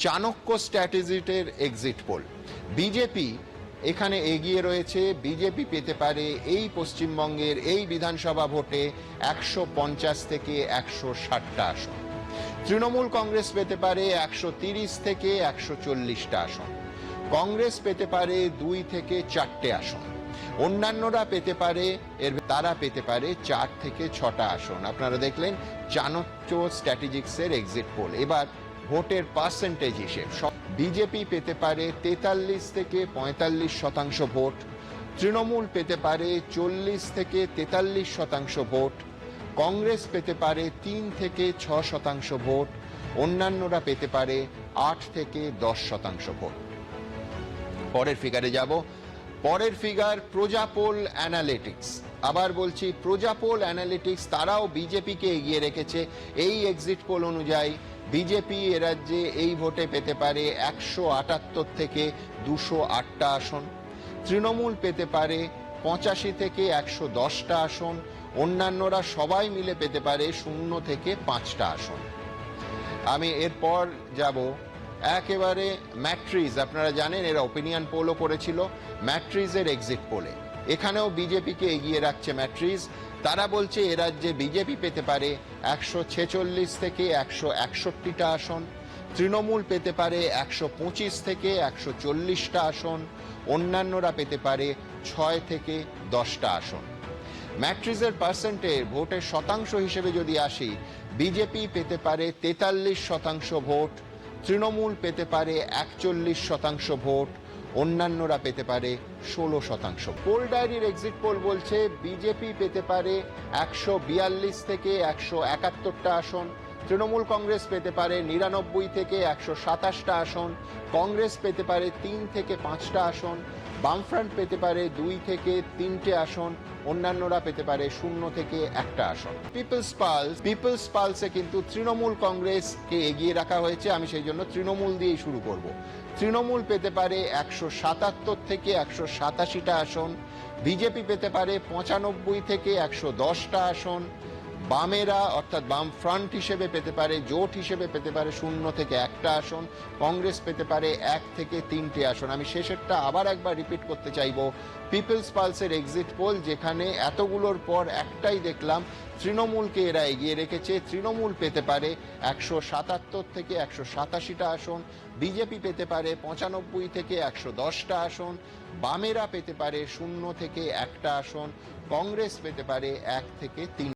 চাণক্য স্ট্র্যাটেজিটের exit poll. BJP এখানে এগিয়ে রয়েছে। বিজেপি পেতে পারে এই পশ্চিমবঙ্গের এই বিধানসভা ভোটে 150 থেকে 160টা আসন। তৃণমূল কংগ্রেস পেতে পারে 130 থেকে 140টা আসন। কংগ্রেস পেতে পারে 2 থেকে 4টে আসন। অন্যান্যরা পেতে পারে তারা পেতে পারে 4 থেকে 6টা আসন। আপনারা দেখলেন চাণক্য স্ট্র্যাটেজিক্সের এক্সিট পোল। এবার ভোটের পার্সেন্টেজ হিসেব বিজেপি পেতে পারে 43 থেকে 45% ভোট, তৃণমূল পেতে পারে 40 থেকে 43% ভোট, কংগ্রেস পেতে পারে 3 থেকে 6% ভোট, অন্যান্যরা পেতে পারে 8 থেকে 10% ভোট। পরের ফিগারে যাব। পরের ফিগার প্রজাপোল অ্যানালিটিক্স। আবার বলছি প্রজাপোল অ্যানালিটিক্স তারাও বিজেপিকে এগিয়ে রেখেছে। এই এক্সিট পোল অনুযায়ী বিজেপি এ রাজ্যে এই ভোটে পেতে পারে 178 থেকে 208টা আসন, তৃণমূল পেতে পারে 85 থেকে 110টা আসন, অন্যান্যরা সবাই মিলে পেতে পারে 0 থেকে 5টা আসন। আমি এরপর যাব একেবারে ম্যাট্রিজ। আপনারা জানেন এরা ওপিনিয়ন পোলও করেছিল। ম্যাট্রিজের এক্সিট পোলে এখানেও বিজেপিকে এগিয়ে রাখছে ম্যাট্রিজ। তারা বলছে এ রাজ্যে বিজেপি পেতে পারে 146 থেকে 161টা আসন, তৃণমূল পেতে পারে 125 থেকে 140টা আসন, অন্যান্যরা পেতে পারে 6 থেকে 10টা আসন। ম্যাট্রিজের পার্সেন্টের ভোটের শতাংশ হিসেবে যদি আসি, বিজেপি পেতে পারে 43% ভোট, তৃণমূল পেতে পারে 41% ভোট, অন্যান্যরা পেতে পারে 16%। পোল ডায়েরির এক্সিট পোল বলছে বিজেপি পেতে পারে 142 থেকে 171টা আসন, তৃণমূল কংগ্রেস পেতে পারে 99 থেকে 127টা আসন, কংগ্রেস পেতে পারে 3 থেকে 5টা আসন, বামফ্রন্ট পেতে পারে 2 থেকে 3টে আসন, অন্যান্যরা পেতে পারে 0 থেকে 1টা আসন। পিপলস পালসে কিন্তু তৃণমূল কংগ্রেসকে এগিয়ে রাখা হয়েছে। আমি সেই জন্য তৃণমূল দিয়েই শুরু করব। তৃণমূল পেতে পারে 177 থেকে 187টা আসন, বিজেপি পেতে পারে 95 থেকে 110টা আসন, বামেরা অর্থাৎ বাম ফ্রন্ট হিসেবে পেতে পারে, জোট হিসেবে পেতে পারে 0 থেকে 1টা আসন, কংগ্রেস পেতে পারে 1 থেকে 3টে আসন। আমি শেষেরটা আবার একবার রিপিট করতে চাইব। পিপলস পালসের এক্সিট পোল, যেখানে এতগুলোর পর একটাই দেখলাম তৃণমূলকে এরা এগিয়ে রেখেছে। তৃণমূল পেতে পারে 177 থেকে 187টা আসন, বিজেপি পেতে পারে 95 থেকে 110টা আসন, বামেরা পেতে পারে 0 থেকে 1টা আসন, কংগ্রেস পেতে পারে 1 থেকে 3